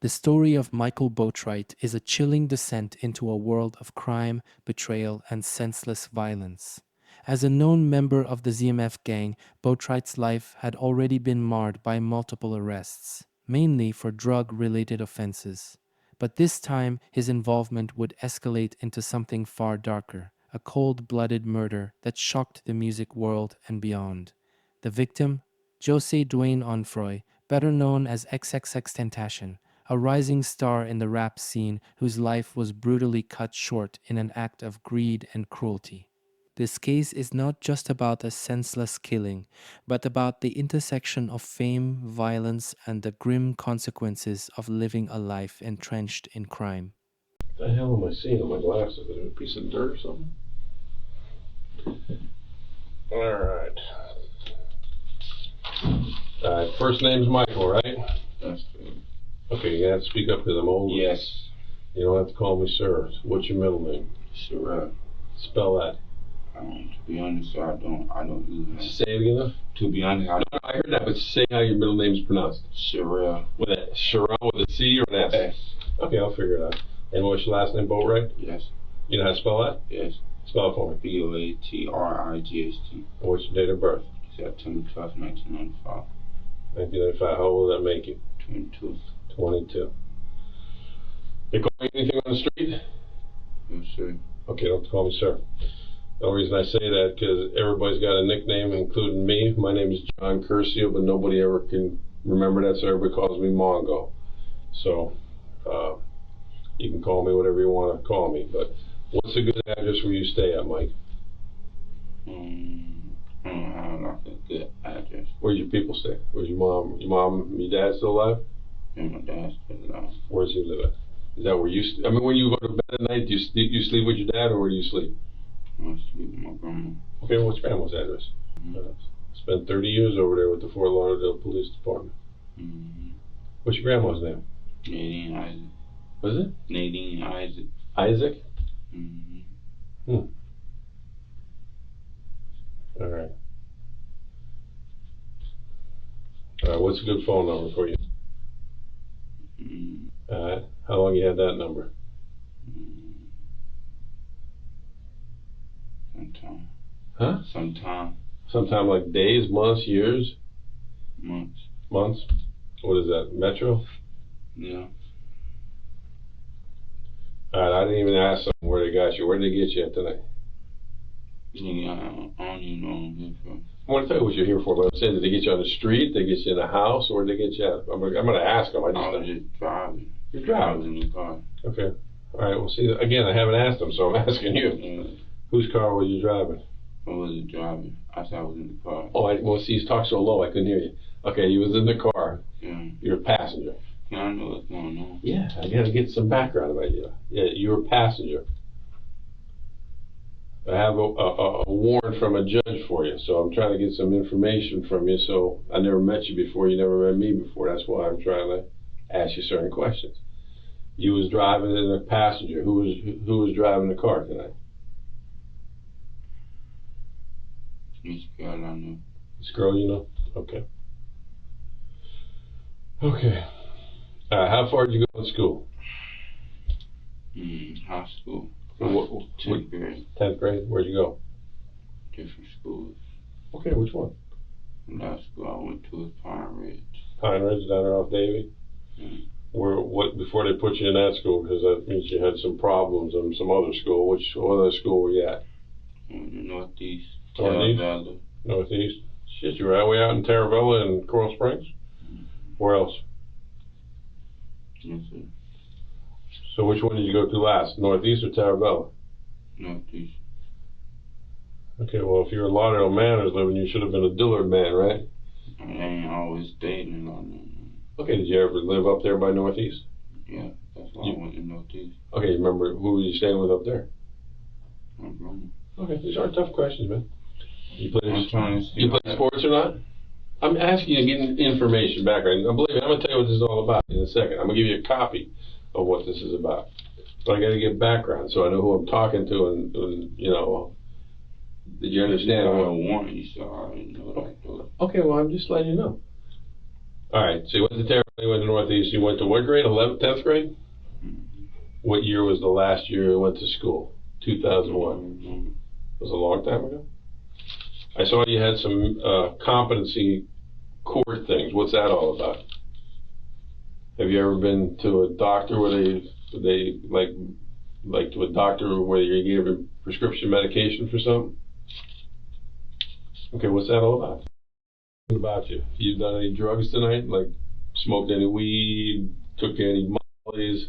The story of Michael Boatright is a chilling descent into a world of crime, betrayal, and senseless violence. As a known member of the ZMF gang, Boatright's life had already been marred by multiple arrests, mainly for drug-related offenses. But this time, his involvement would escalate into something far darker, a cold-blooded murder that shocked the music world and beyond. The victim? Jose Dwayne Onfroy, better known as XXXTentacion, a rising star in the rap scene whose life was brutally cut short in an act of greed and cruelty. This case is not just about a senseless killing, but about the intersection of fame, violence, and the grim consequences of living a life entrenched in crime. What the hell am I seeing on my glasses? Is it a piece of dirt or something? Alright. First name's Michael, right? That's true. Okay, you have to speak up because I'm old. Yes. You don't have to call me sir. What's your middle name? Sherelle. Spell that. To be honest, sir, I don't use it. Say it again. To be honest, I heard that, but say how your middle name is pronounced. Sherelle. With a Sherelle with a C or an S? S. Okay, I'll figure it out. And what's your last name, Boatright? Yes. You know how to spell that? Yes. Spell it for me. Boatrigst. And what's your date of birth? September 12th, 1995. 1995. How old will that make you? 22. 22. They call you anything on the street? Yes, sir. Okay, don't call me sir. The only reason I say that because everybody's got a nickname, including me. My name is John Curcio, but nobody ever can remember that, so everybody calls me Mongo. So, you can call me whatever you want to call me, but what's a good address where you stay at, Mike? I don't have like a good address. Where's your people stay? Where's your mom? Your dad still alive? And my dad's still alive. Where's he live at? Is that where you I mean, when you go to bed at night, do you sleep with your dad, or where do you sleep? I sleep with my grandma. Okay, what's grandma's address? Spent 30 years over there with the Fort Lauderdale Police Department. What's your grandma's name? Nadine Isaac. What is it? Nadine Isaac. Isaac? Alright. Alright, what's a good phone number for you? Alright, how long you had that number? Sometime. Huh? Sometime. Sometime like days, months, years? Months. Months? What is that, Metro? Yeah. Alright, I didn't even ask them where they got you. Where did they get you at tonight? Yeah, I don't even know what I'm here for. I want to tell you what you're here for, but I'm saying, did they get you on the street? Did they get you in a house? Or did they get you at? I'm going to ask them. I was just driving. You're driving? I was in the car. Okay. Alright, well see, again, I haven't asked them, so I'm asking you. Whose car were you driving? I wasn't driving. I said I was in the car. Oh, well see, you talked so low, I couldn't hear you. Okay, you was in the car. Yeah. You're a passenger. Yeah, I know what's going on. Yeah, I got to get some background about you. Yeah, you're a passenger. I have a warrant from a judge for you, so I'm trying to get some information from you. So I never met you before, you never met me before. That's why I'm trying to ask you certain questions. You was driving as a passenger. Who was driving the car tonight? This girl I know. This girl you know? Okay. Okay. How far did you go to school? High school. 10th grade. 10th grade? Where'd you go? Different schools. Okay, which one? Last school I went to was Pine Ridge. Pine Ridge, down there off Davie? What before they put you in that school, because that means you had some problems in some other school. What other school were you at? In the Northeast. Northeast? Northeast. Shit, you were all the way out in Taravella and Coral Springs? Where else? Yes, sir. So which one did you go to last? Northeast or Taravella? Northeast. Okay, well if you're a Lauderdale Manors living, you should have been a Dillard man, right? I ain't always stayed in Lauderdale. Okay, did you ever live up there by Northeast? Yeah, that's why I went to Northeast. Okay, you remember who were you staying with up there? My grandma. Okay, these aren't tough questions, man. You play play sports or not? I'm asking you to get information, background. Now, believe me, I'm going to tell you what this is all about in a second. I'm going to give you a copy of what this is about. But I got to get background so I know who I'm talking to and you know, did you understand? I warned you, so I didn't know what I was doing. Okay, well, I'm just letting you know. All right, so you went to You went to Northeast. You went to what grade? 11th, 10th grade? What year was the last year you went to school? 2001. Was a long time ago. I saw you had some competency court things. What's that all about? Have you ever been to a doctor where they like to a doctor where you gave a prescription medication for something? Okay, what's that all about? What about you? You done any drugs tonight? Like smoked any weed? Took any mollies?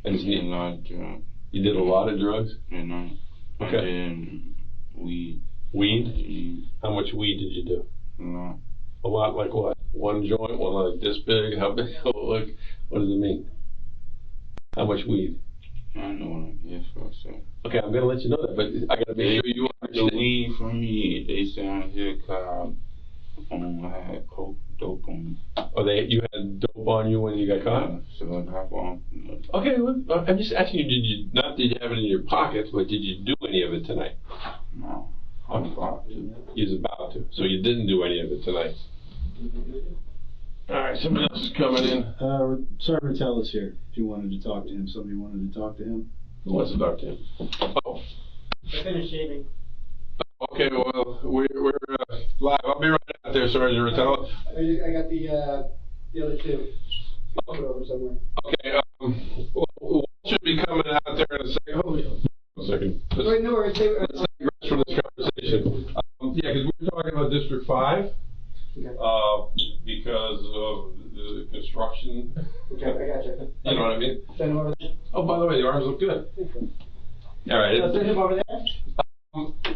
I did a lot of drugs. You did a lot of drugs? And I did weed. Weed? How much weed did you do? A lot. A lot, like what? One joint, one like this big? How big? Like, what does it mean? How much weed? I know what I'm here for, so. Okay, I'm gonna let you know that, but I gotta make sure you understand. The weed from me, they say I'm here cause I had coke dope on me. Oh, you had dope on you when you got caught? So I hop on. Okay, well, I'm just asking you, did you have it in your pockets, but did you do any of it tonight? No. I was about to. You was about to, so you didn't do any of it tonight. All right, somebody else is coming in. Sergeant Tellis here. If you wanted to talk to him, somebody wanted to talk to him. Who wants to talk to him? Oh. I finished shaving. Okay, well, we're live. I'll be right out there, Sergeant Ratella. I got the other two. Put over somewhere. Okay, Walt should be coming out there in a second. Hold on a second. Wait, no worries. Let's digress from this conversation. Yeah, because we were talking about District 5. Okay. Because of the construction. Okay, I got you. You know what I mean? Send him over there. Oh, by the way, the arms look good. All right. Send him over there.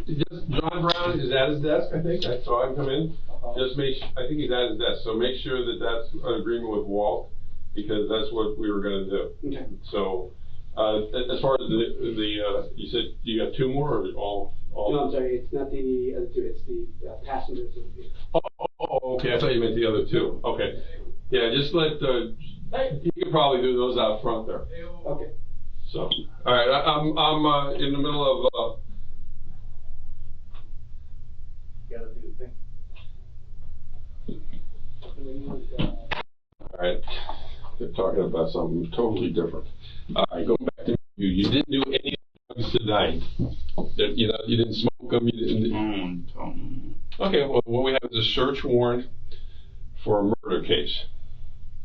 Just John Brown is at his desk, I think. I saw him come in. I think he's at his desk. So make sure that that's an agreement with Walt, because that's what we were going to do. Okay. So, as far as the you said you got two more, or all? No, I'm sorry. It's not the other two. It's the passengers of the vehicle. Oh, okay. I thought you meant the other two. Okay. Yeah, just let you can probably do those out front there. Okay. So, all right. I'm in the middle of. Gotta do the thing. All right. They're talking about something totally different. All right, going back to you. You didn't do any drugs tonight. You didn't smoke them. You didn't. Okay. Well, what we have is a search warrant for a murder case,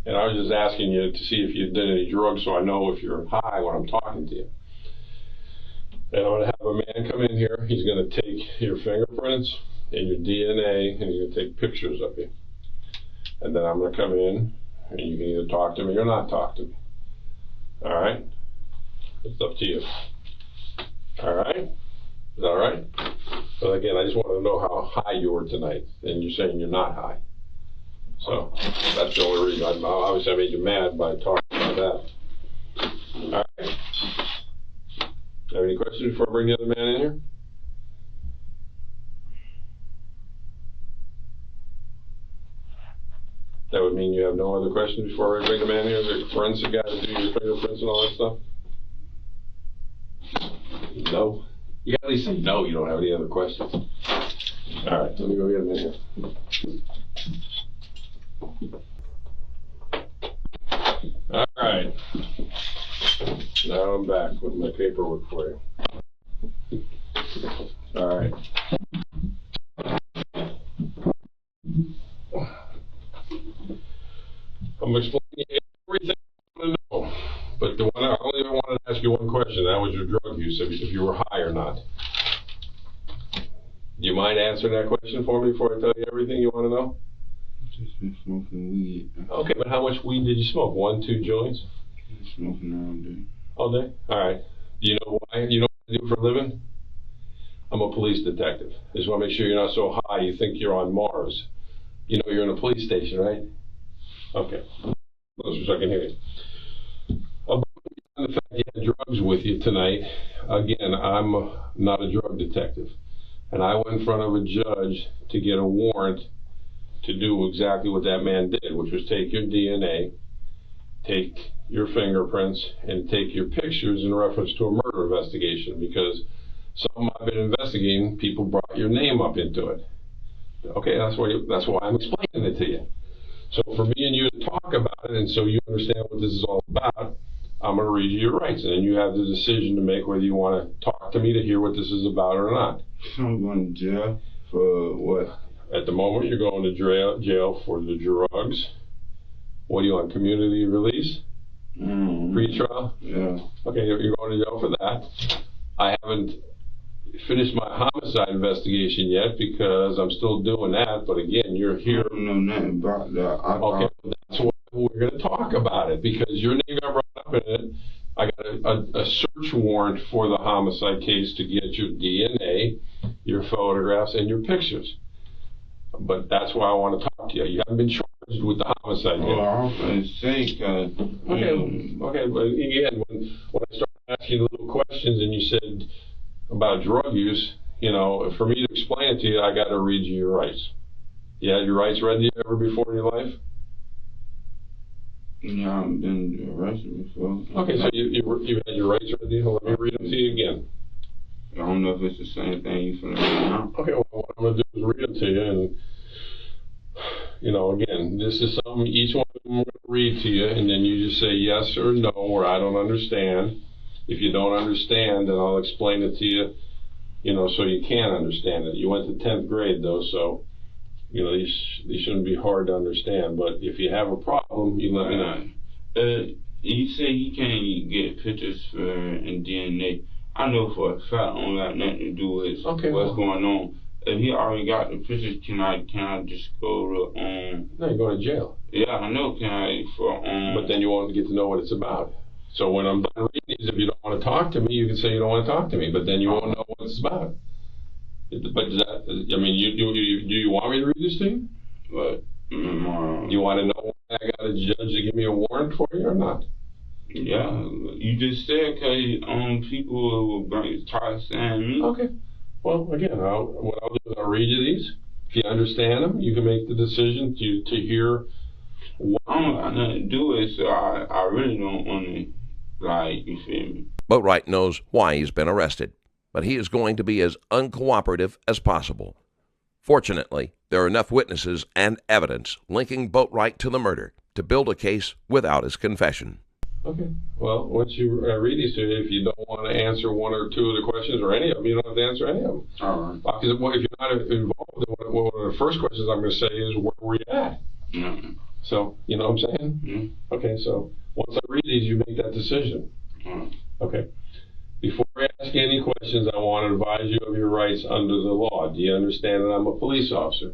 and I was just asking you to see if you'd done any drugs, so I know if you're high when I'm talking to you. And I'm going to have a man come in here. He's going to take your fingerprints and your DNA, and he's going to take pictures of you. And then I'm going to come in, and you can either talk to me or not talk to me. All right? It's up to you. All right? Is that all right? But again, I just wanted to know how high you were tonight, and you're saying you're not high. So that's the only reason. Obviously, I made you mad by talking about that. All right? Have any questions before I bring the other man in here? That would mean you have no other questions before I bring the man in here? The forensic guy to do your fingerprints and all that stuff? No? You gotta at least say no, you don't have any other questions. All right, let me go get him in here. All right. Now I'm back with my paperwork for you. All right. I'm explaining everything I want to know, but I only wanted to ask you one question. That was your drug use, if you were high or not. Do you mind answering that question for me before I tell you everything you want to know? Just been smoking weed. Okay, but how much weed did you smoke? 1, 2 joints? Smoking all day. All day? All right. Do you know why? You know what I do for a living? I'm a police detective. I just want to make sure you're not so high you think you're on Mars. You know you're in a police station, right? Okay. So I can hear you. About the fact you had drugs with you tonight, again, I'm not a drug detective. And I went in front of a judge to get a warrant to do exactly what that man did, which was take your DNA, take your fingerprints, and take your pictures in reference to a murder investigation, because something I've been investigating, people brought your name up into it. Okay, that's why I'm explaining it to you. So for me and you to talk about it, and so you understand what this is all about, I'm going to read you your rights, and then you have the decision to make whether you want to talk to me to hear what this is about or not. I'm going to jail for what? At the moment, you're going to jail for the drugs. What do you want, community release? Pre-trial? Yeah. Okay, you're going to jail for that. I haven't finished my homicide investigation yet because I'm still doing that, but again, you're here. I don't know nothing about that. Okay, that's what we're going to talk about it because your name got brought up in it. I got a search warrant for the homicide case to get your DNA, your photographs, and your pictures. But that's why I want to talk to you. You haven't been charged with the homicide yet. Well, I was going to say, Okay, but again, when I started asking little questions and you said about drug use, you know, for me to explain it to you, I got to read you your rights. You had your rights read to you ever before in your life? yeah, I've been arrested before. Okay, so you had your rights read to you. Let me read them to you again. I don't know if it's the same thing you finna read now. Okay, well, what I'm going to do is read them to you, and, you know, again, this is something, each one of them I'm going to read to you, and then you just say yes or no, or I don't understand. If you don't understand, then I'll explain it to you, you know, so you can understand it. You went to 10th grade, though, so, you know, these shouldn't be hard to understand, but if you have a problem, you let me know. You say he can't get pictures for and DNA. I know for a fact it don't got nothing to do with what's going on. If he already got the pictures, can I just go to No, you're going to jail. Yeah, I know. Can I But then you won't get to know what it's about. So when I'm done reading these, if you don't want to talk to me, you can say you don't want to talk to me. But then you won't know what it's about. But does that, I mean, do you want me to read this to you? What? You want to know why I got a judge to give me a warrant for you or not? Yeah, you just said because people will try saying me. Okay. Well, again, what I'll do is I'll read you these. If you understand them, you can make the decision to hear what. I don't got nothing to do with it, so I really don't want to, like, you feel me? Boatright knows why he's been arrested, but he is going to be as uncooperative as possible. Fortunately, there are enough witnesses and evidence linking Boatright to the murder to build a case without his confession. Okay. Well, once you read these to you, if you don't want to answer one or two of the questions or any of them, you don't have to answer any of them. All right. Because if you're not involved, one of the first questions I'm going to say is, where were you at? Mm-hmm. So, you know what I'm saying? Mm-hmm. Okay, so once I read these, you make that decision. Mm-hmm. Okay. Before I ask you any questions, I want to advise you of your rights under the law. Do you understand that I'm a police officer?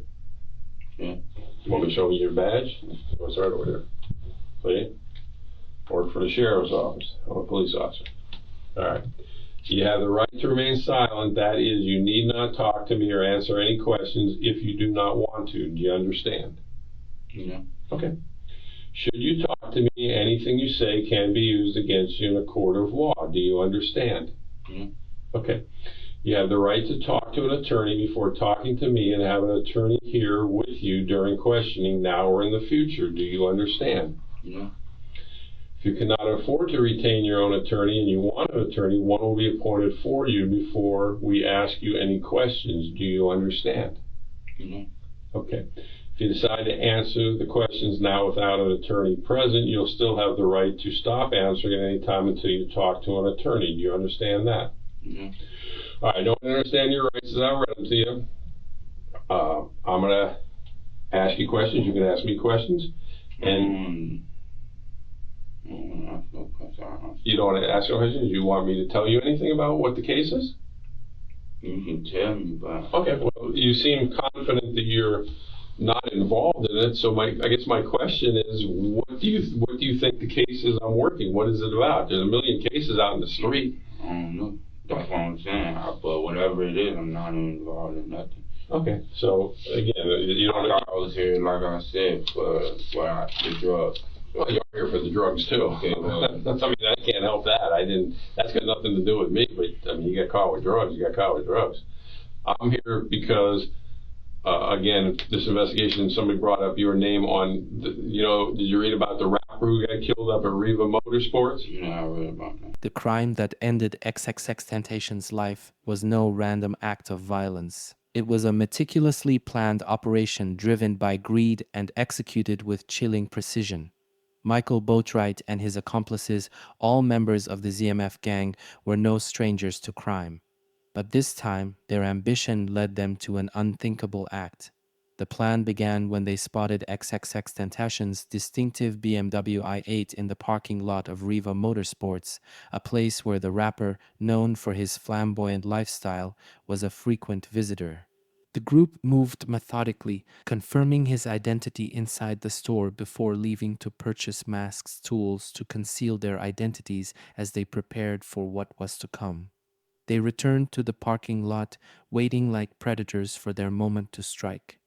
Yeah. You want me to show you your badge? What's right over here? See? Work for the sheriff's office. I'm a police officer. All right. You have the right to remain silent. That is, you need not talk to me or answer any questions if you do not want to. Do you understand? Yeah. Okay. Should you talk to me, anything you say can be used against you in a court of law. Do you understand? Yeah. Okay. You have the right to talk to an attorney before talking to me and have an attorney here with you during questioning now or in the future. Do you understand? Yeah. If you cannot afford to retain your own attorney and you want an attorney, one will be appointed for you before we ask you any questions. Do you understand? Yeah. Okay. If you decide to answer the questions now without an attorney present, you'll still have the right to stop answering at any time until you talk to an attorney. Do you understand that? Yeah. All right, I don't understand your rights as I read them to you. I'm going to ask you questions. You can ask me questions. And you don't want to ask no questions? You want me to tell you anything about what the case is? You can tell me about it. Okay, well, you seem confident that you're not involved in it, so I guess my question is, what do you think the case is I'm working? What is it about? There's a million cases out in the street. I don't know. That's what I'm saying. But whatever it is, I'm not involved in nothing. Okay, so again, you don't. I was here, like I said, for the drugs. Well, you're here for the drugs too. Okay, well, I mean, I can't help that. That's got nothing to do with me. But I mean, you got caught with drugs. You got caught with drugs. I'm here because, again, this investigation. Somebody brought up your name on. Did you read about the rapper who got killed up at Riva Motorsports? Yeah, I read about that. The crime that ended XXXTentacion's life was no random act of violence. It was a meticulously planned operation driven by greed and executed with chilling precision. Michael Boatright and his accomplices, all members of the ZMF gang, were no strangers to crime. But this time, their ambition led them to an unthinkable act. The plan began when they spotted XXXTentacion's distinctive BMW i8 in the parking lot of Riva Motorsports, a place where the rapper, known for his flamboyant lifestyle, was a frequent visitor. The group moved methodically, confirming his identity inside the store before leaving to purchase masks, tools to conceal their identities as they prepared for what was to come. They returned to the parking lot, waiting like predators for their moment to strike.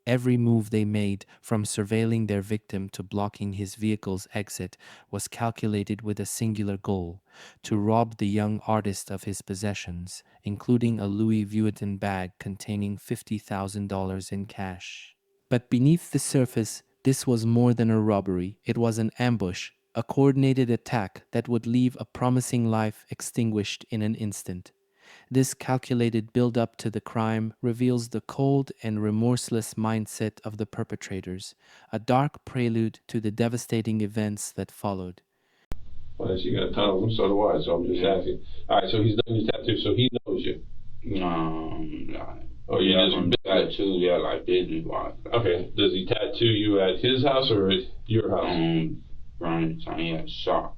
Every move they made, from surveilling their victim to blocking his vehicle's exit, was calculated with a singular goal: to rob the young artist of his possessions, including a Louis Vuitton bag containing $50,000 in cash. But beneath the surface, this was more than a robbery. It was an ambush, a coordinated attack that would leave a promising life extinguished in an instant. This calculated build-up to the crime reveals the cold and remorseless mindset of the perpetrators, a dark prelude to the devastating events that followed. Well, you got a ton of them, so do I, so I'm just asking. All right, so he's done your tattoo, so he knows you. Nah. Oh, you Yeah, just from tattoo, yeah, like business wise. Okay, does he tattoo you at his house or at your house? Around the time he had a shop.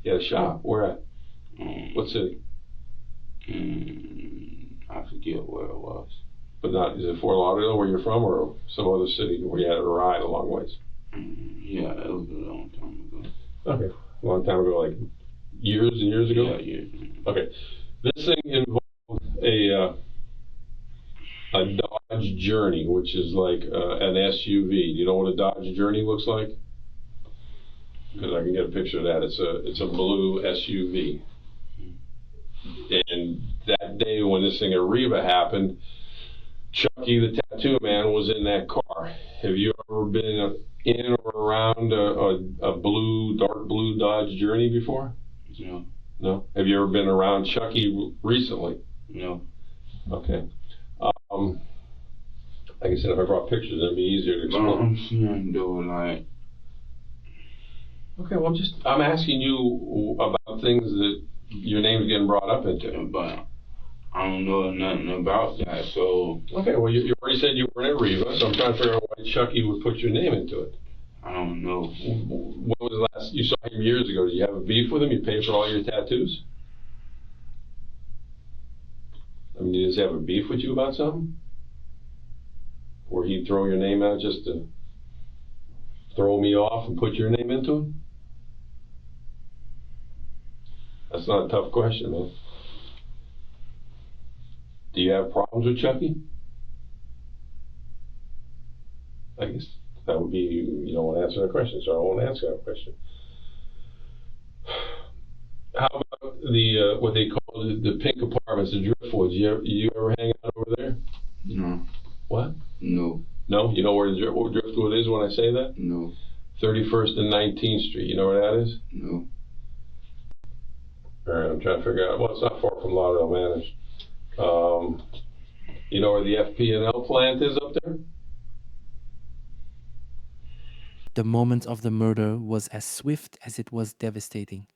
He had a shop. Where at? What city? I forget where it was. But not, is it Fort Lauderdale where you're from, or some other city where you had to ride a long ways? Yeah, it was a long time ago. Okay, a long time ago, like years and years ago? Yeah, years. Okay, this thing involved a Dodge Journey, which is like an SUV. Do you know what a Dodge Journey looks like? Because I can get a picture of that. It's a blue SUV. And that day when this thing at Riva happened, Chucky the tattoo man was in that car. Have you ever been in or around a dark blue Dodge Journey before? No. No? Have you ever been around Chucky recently? No. Okay. Like I said, if I brought pictures, it'd be easier to explain. I'm saying though, like. Okay, well, I'm asking you about things that your name's getting brought up into. But I don't know nothing about that, so. Okay, well, you already said you were in Riva, so I'm trying to figure out why Chucky would put your name into it. I don't know. What was the last, you saw him years ago, did you have a beef with him? You paid for all your tattoos? I mean, did he have a beef with you about something? Or he'd throw your name out just to throw me off and put your name into it? That's not a tough question, man. Do you have problems with Chucky? I guess that would be, you don't want to answer that question, so I won't answer that question. How about the what they call the pink apartments, the Driftwoods? You ever hang out over there? No. What? No. No? You know where the Driftwood is when I say that? No. 31st and 19th Street. You know where that is? No. All right, I'm trying to figure out. Well, it's not far from Lauderdale Manors. You know where the FP&L plant is up there? The moment of the murder was as swift as it was devastating.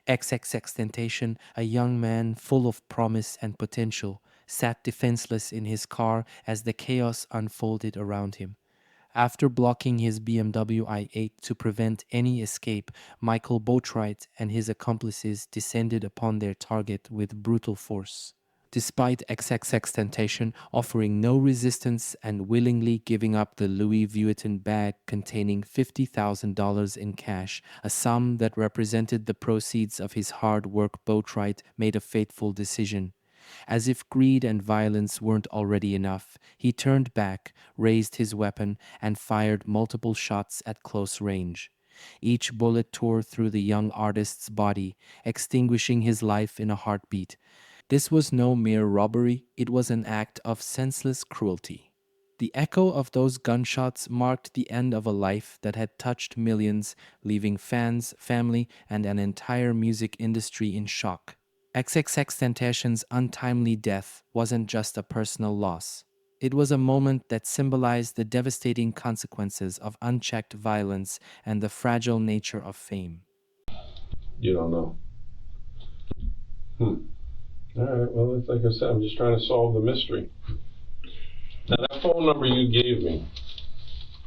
XXXTentacion, a young man full of promise and potential, sat defenseless in his car as the chaos unfolded around him. After blocking his BMW i8 to prevent any escape, Michael Boatright and his accomplices descended upon their target with brutal force. Despite XXXTentacion offering no resistance and willingly giving up the Louis Vuitton bag containing $50,000 in cash, a sum that represented the proceeds of his hard work, Boatright made a fateful decision. As if greed and violence weren't already enough, he turned back, raised his weapon, and fired multiple shots at close range. Each bullet tore through the young artist's body, extinguishing his life in a heartbeat. This was no mere robbery, it was an act of senseless cruelty. The echo of those gunshots marked the end of a life that had touched millions, leaving fans, family, and an entire music industry in shock. XXXTentacion's untimely death wasn't just a personal loss. It was a moment that symbolized the devastating consequences of unchecked violence and the fragile nature of fame. You don't know. All right, well, it's like I said, I'm just trying to solve the mystery. Now, that phone number you gave me,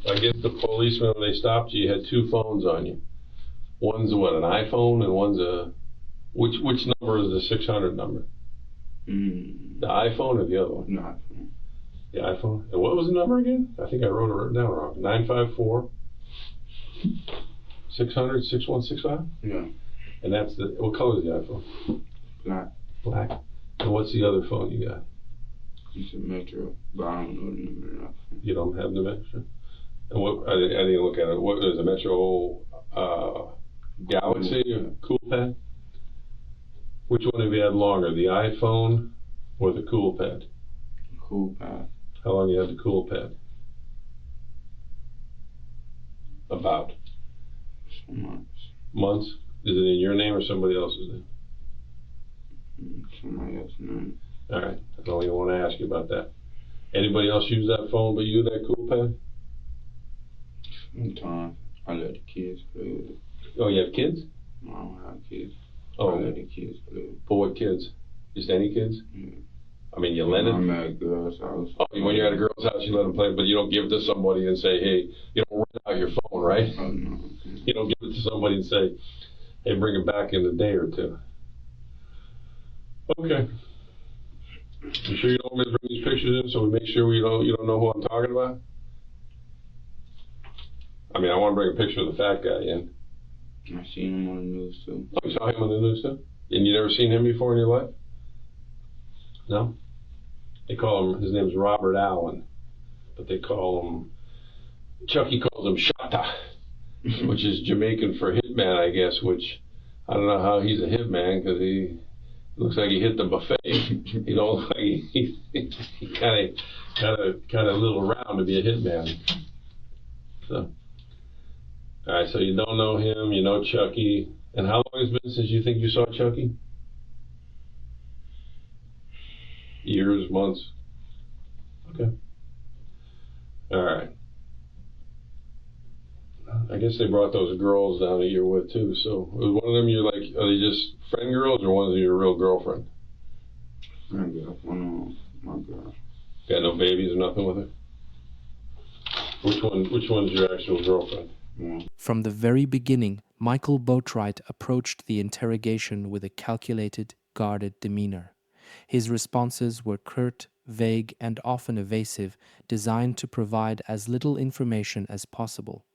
I guess the policeman, when they stopped you, had two phones on you. One's what, an iPhone, and one's a... Which number is the 600 number? The iPhone or the other one? No. The iPhone. And what was the number again? I think I wrote it down wrong. 954 600 6165? Yeah. And that's the... What color is the iPhone? Black. Black. And what's the other phone you got? It's a Metro, but I don't know the number of it. You don't have the Metro? And what... I didn't look at it. What is a Metro... Galaxy or Coolpad? Which one have you had longer, the iPhone or the Coolpad? Coolpad. How long you had the Coolpad? About Some months. months? Is it in your name or somebody else's name? Somebody else's name. All right, I don't even want to ask you about that. Anybody else use that phone but you, that Coolpad? Sometimes I let the kids play with it. Oh, you have kids? I don't have kids. Oh, I let the kids play with it. but what kids? Just any kids? Yeah. I mean, you lend it? I'm at a girl's house. Oh, when you're at a girl's house, you let them play, but you don't give it to somebody and say, hey, you don't rent out your phone, right? Oh, no. You don't give it to somebody and say, hey, bring it back in a day or two. Okay. You sure you don't want me to bring these pictures in so we make sure you don't know who I'm talking about? I mean, I want to bring a picture of the fat guy in. I seen him on the news too. Oh, you saw him on the news too? And you never seen him before in your life? No? They call him, his name's Robert Allen, but they call him, Chucky calls him Shatta, which is Jamaican for hitman, I guess, which I don't know how he's a hitman because he looks like he hit the buffet. He don't look like he kind of a little round to be a hitman. So, all right, so you don't know him, you know Chucky. And how long has it been since you think you saw Chucky? Years, months? Okay. All right. I guess they brought those girls down that you're with too. So was one of them you're like, are they just friend girls or one of them your real girlfriend? Friend girl. One of my girl. Got no babies or nothing with her? Which one's your actual girlfriend? Yeah. From the very beginning, Michael Boatright approached the interrogation with a calculated, guarded demeanor. His responses were curt, vague, and often evasive, designed to provide as little information as possible.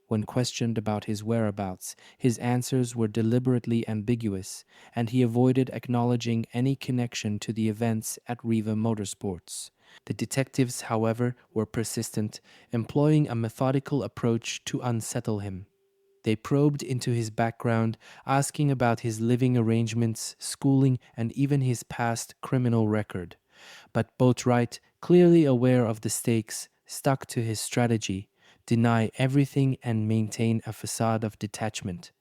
When questioned about his whereabouts, his answers were deliberately ambiguous, and he avoided acknowledging any connection to the events at Riva Motorsports. The detectives, however, were persistent, employing a methodical approach to unsettle him. They probed into his background, asking about his living arrangements, schooling, and even his past criminal record. But Boatright, clearly aware of the stakes, stuck to his strategy: deny everything and maintain a facade of detachment.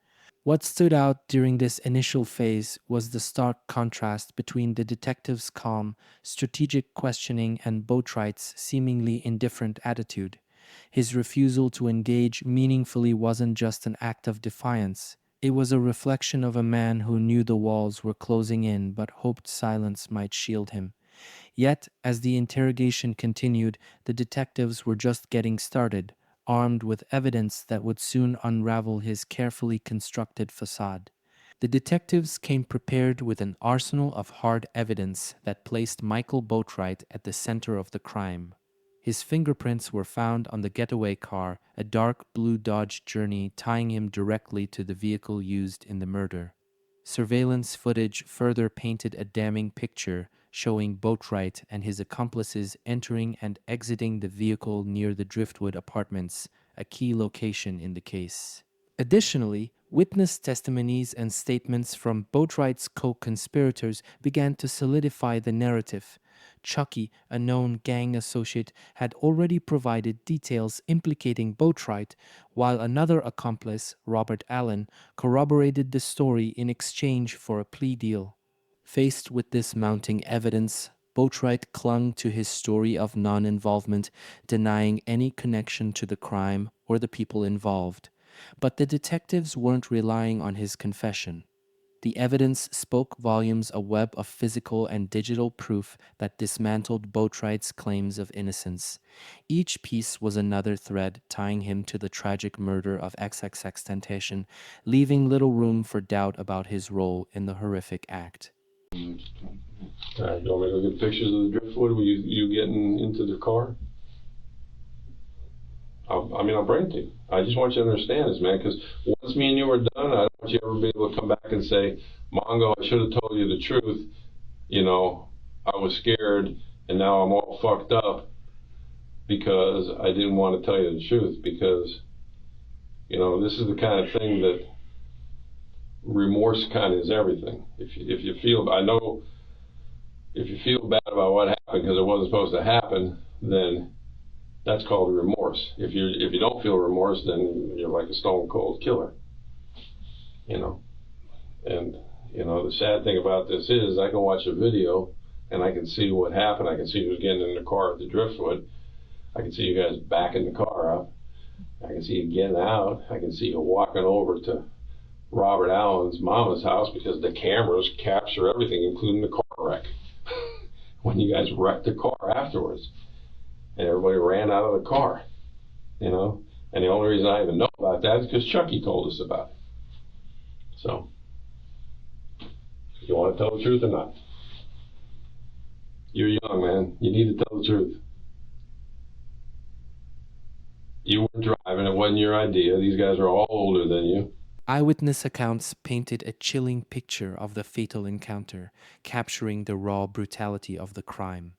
What stood out during this initial phase was the stark contrast between the detective's calm, strategic questioning and Boatright's seemingly indifferent attitude. His refusal to engage meaningfully wasn't just an act of defiance. It was a reflection of a man who knew the walls were closing in but hoped silence might shield him. Yet, as the interrogation continued, the detectives were just getting started, armed with evidence that would soon unravel his carefully constructed facade. The detectives came prepared with an arsenal of hard evidence that placed Michael Boatright at the center of the crime. His fingerprints were found on the getaway car, a dark blue Dodge Journey, tying him directly to the vehicle used in the murder. Surveillance footage further painted a damning picture, showing Boatright and his accomplices entering and exiting the vehicle near the Driftwood Apartments, a key location in the case. Additionally, witness testimonies and statements from Boatright's co-conspirators began to solidify the narrative. Chucky, a known gang associate, had already provided details implicating Boatright, while another accomplice, Robert Allen, corroborated the story in exchange for a plea deal. Faced with this mounting evidence, Boatright clung to his story of non-involvement, denying any connection to the crime or the people involved. But the detectives weren't relying on his confession. The evidence spoke volumes, a web of physical and digital proof that dismantled Boatright's claims of innocence. Each piece was another thread tying him to the tragic murder of XXXTentacion, leaving little room for doubt about his role in the horrific act. All right, you want me to look at pictures of the driftwood? Were you getting into the car? I'll bring it to you. I just want you to understand this, man, because once me and you are done, I don't want you to ever be able to come back and say, Mongo, I should have told you the truth. You know, I was scared, and now I'm all fucked up because I didn't want to tell you the truth. Because, you know, this is the kind of thing that remorse kind of is everything. If you feel, I know, if you feel bad about what happened because it wasn't supposed to happen, then that's called remorse. If you don't feel remorse, then you're like a stone cold killer. You know, and you know the sad thing about this is I can watch a video and I can see what happened. I can see who's getting in the car at the driftwood. I can see you guys backing the car up. I can see you getting out. I can see you walking over to Robert Allen's mama's house because the cameras capture everything, including the car wreck. When you guys wrecked the car afterwards. And everybody ran out of the car, you know? And the only reason I even know about that is because Chucky told us about it. So, you want to tell the truth or not? You're young, man. You need to tell the truth. You weren't driving. It wasn't your idea. These guys are all older than you. Eyewitness accounts painted a chilling picture of the fatal encounter, capturing the raw brutality of the crime.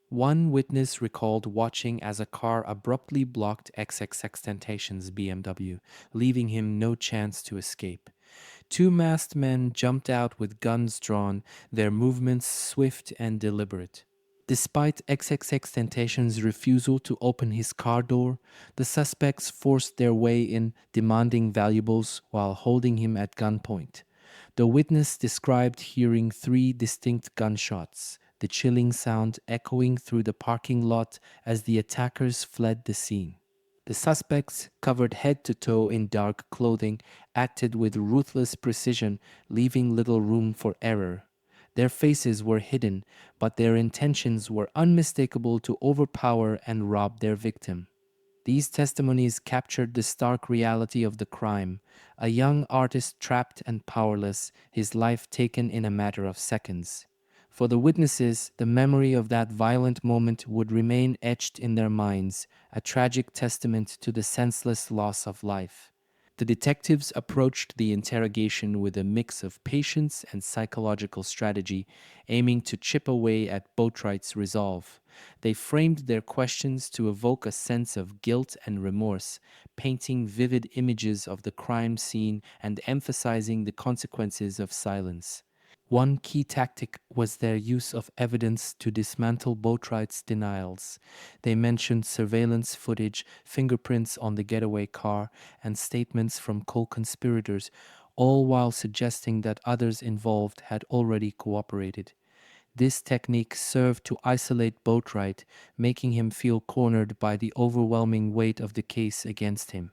One witness recalled watching as a car abruptly blocked XXXTentacion's BMW, leaving him no chance to escape. Two masked men jumped out with guns drawn, their movements swift and deliberate. Despite XXXTentacion's refusal to open his car door, the suspects forced their way in, demanding valuables while holding him at gunpoint. The witness described hearing 3 distinct gunshots, the chilling sound echoing through the parking lot as the attackers fled the scene. The suspects, covered head to toe in dark clothing, acted with ruthless precision, leaving little room for error. Their faces were hidden, but their intentions were unmistakable to overpower and rob their victim. These testimonies captured the stark reality of the crime, a young artist trapped and powerless, his life taken in a matter of seconds. For the witnesses, the memory of that violent moment would remain etched in their minds, a tragic testament to the senseless loss of life. The detectives approached the interrogation with a mix of patience and psychological strategy, aiming to chip away at Boatright's resolve. They framed their questions to evoke a sense of guilt and remorse, painting vivid images of the crime scene and emphasizing the consequences of silence. One key tactic was their use of evidence to dismantle Boatright's denials. They mentioned surveillance footage, fingerprints on the getaway car, and statements from co-conspirators, all while suggesting that others involved had already cooperated. This technique served to isolate Boatright, making him feel cornered by the overwhelming weight of the case against him.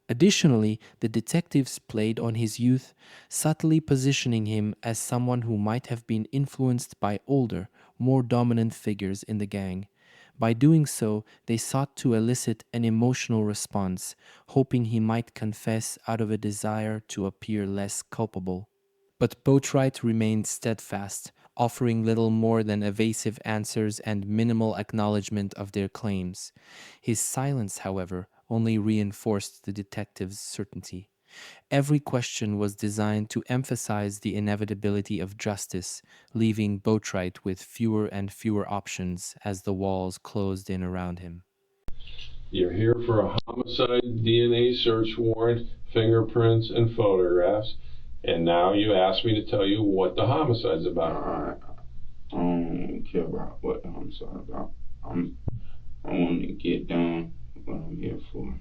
Additionally, the detectives played on his youth, subtly positioning him as someone who might have been influenced by older, more dominant figures in the gang. By doing so, they sought to elicit an emotional response, hoping he might confess out of a desire to appear less culpable. But Boatright remained steadfast, offering little more than evasive answers and minimal acknowledgement of their claims. His silence, however, only reinforced the detectives' certainty. Every question was designed to emphasize the inevitability of justice, leaving Boatright with fewer and fewer options as the walls closed in around him. You're here for a homicide DNA search warrant, fingerprints, and photographs, and now you ask me to tell you what the homicide's about. I don't care about what the homicide's about. I want to get done what I'm here for.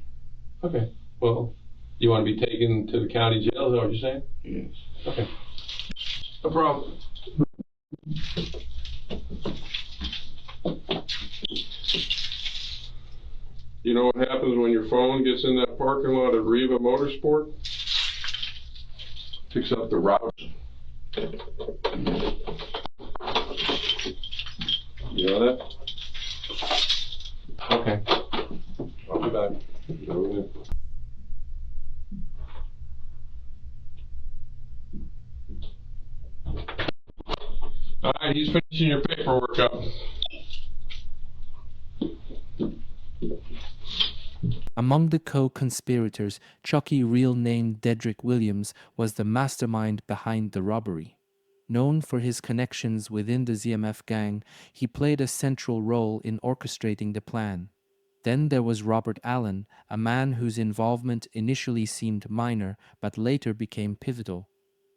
Okay, well, you want to be taken to the county jail, is that what you're saying? Yes. Okay. No problem. You know what happens when your phone gets in that parking lot at Riva Motorsport? Picks up the route. You know that? Okay. I'll be back. Go with me. All right, he's finishing your paperwork up. Among the co-conspirators, Chucky, real name Dedrick Williams, was the mastermind behind the robbery. Known for his connections within the ZMF gang, he played a central role in orchestrating the plan. Then there was Robert Allen, a man whose involvement initially seemed minor but later became pivotal.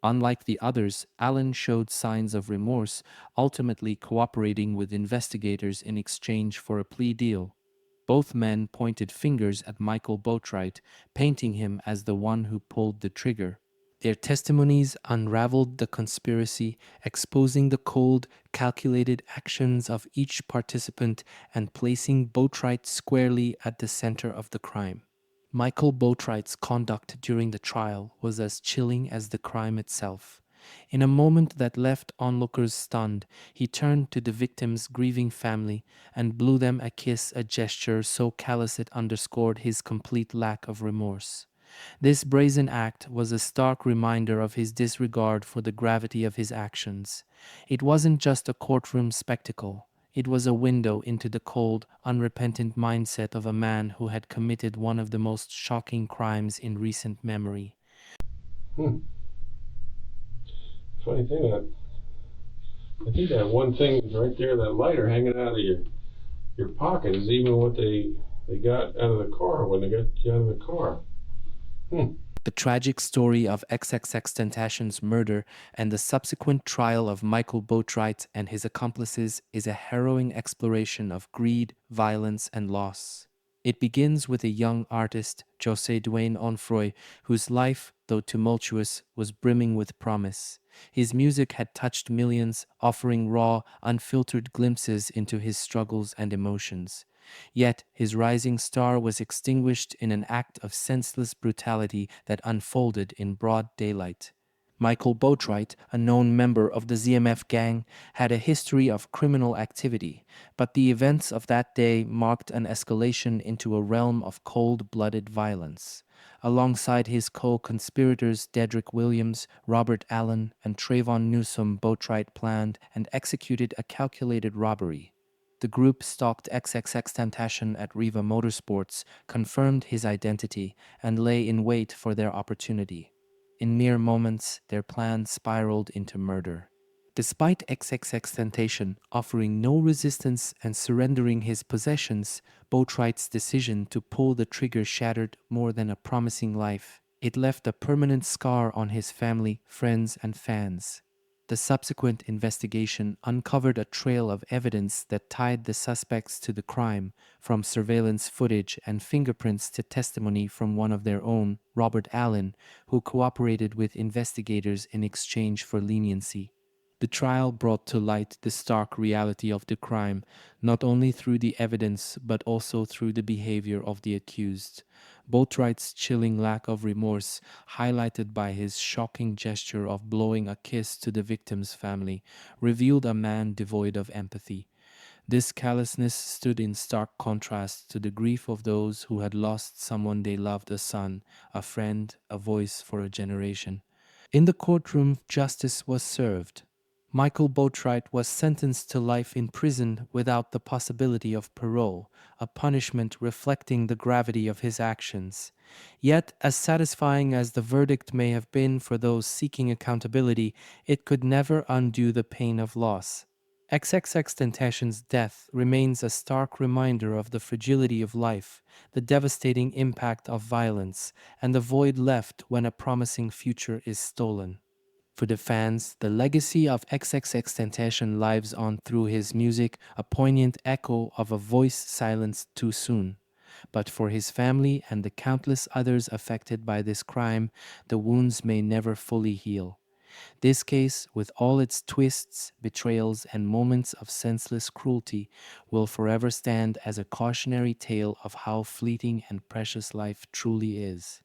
Unlike the others, Allen showed signs of remorse, ultimately cooperating with investigators in exchange for a plea deal. Both men pointed fingers at Michael Boatright, painting him as the one who pulled the trigger. Their testimonies unraveled the conspiracy, exposing the cold, calculated actions of each participant and placing Boatright squarely at the center of the crime. Michael Boatright's conduct during the trial was as chilling as the crime itself. In a moment that left onlookers stunned, he turned to the victim's grieving family and blew them a kiss, a gesture so callous it underscored his complete lack of remorse. This brazen act was a stark reminder of his disregard for the gravity of his actions. It wasn't just a courtroom spectacle. It was a window into the cold, unrepentant mindset of a man who had committed one of the most shocking crimes in recent memory. Funny thing, I think that one thing is right there, that lighter hanging out of your pocket, is even what they got out of the car when they got you out of the car. The tragic story of XXXTentacion's murder and the subsequent trial of Michael Boatright and his accomplices is a harrowing exploration of greed, violence, and loss. It begins with a young artist, José Duane Onfroy, whose life, though tumultuous, was brimming with promise. His music had touched millions, offering raw, unfiltered glimpses into his struggles and emotions. Yet his rising star was extinguished in an act of senseless brutality that unfolded in broad daylight. Michael Boatright, a known member of the ZMF gang, had a history of criminal activity, but the events of that day marked an escalation into a realm of cold-blooded violence. Alongside his co-conspirators Dedrick Williams, Robert Allen, and Trayvon Newsome, Boatright planned and executed a calculated robbery. The group stalked XXXTentacion at Riva Motorsports, confirmed his identity, and lay in wait for their opportunity. In mere moments, their plan spiraled into murder. Despite XXXTentacion offering no resistance and surrendering his possessions, Boatright's decision to pull the trigger shattered more than a promising life. It left a permanent scar on his family, friends, and fans. The subsequent investigation uncovered a trail of evidence that tied the suspects to the crime, from surveillance footage and fingerprints to testimony from one of their own, Robert Allen, who cooperated with investigators in exchange for leniency. The trial brought to light the stark reality of the crime, not only through the evidence but also through the behavior of the accused. Boatright's chilling lack of remorse, highlighted by his shocking gesture of blowing a kiss to the victim's family, revealed a man devoid of empathy. This callousness stood in stark contrast to the grief of those who had lost someone they loved, a son, a friend, a voice for a generation. In the courtroom, justice was served. Michael Boatright was sentenced to life in prison without the possibility of parole, a punishment reflecting the gravity of his actions. Yet, as satisfying as the verdict may have been for those seeking accountability, it could never undo the pain of loss. XXXTentacion's death remains a stark reminder of the fragility of life, the devastating impact of violence, and the void left when a promising future is stolen. For the fans, the legacy of XXXTentacion lives on through his music, a poignant echo of a voice silenced too soon. But for his family and the countless others affected by this crime, the wounds may never fully heal. This case, with all its twists, betrayals, and moments of senseless cruelty, will forever stand as a cautionary tale of how fleeting and precious life truly is.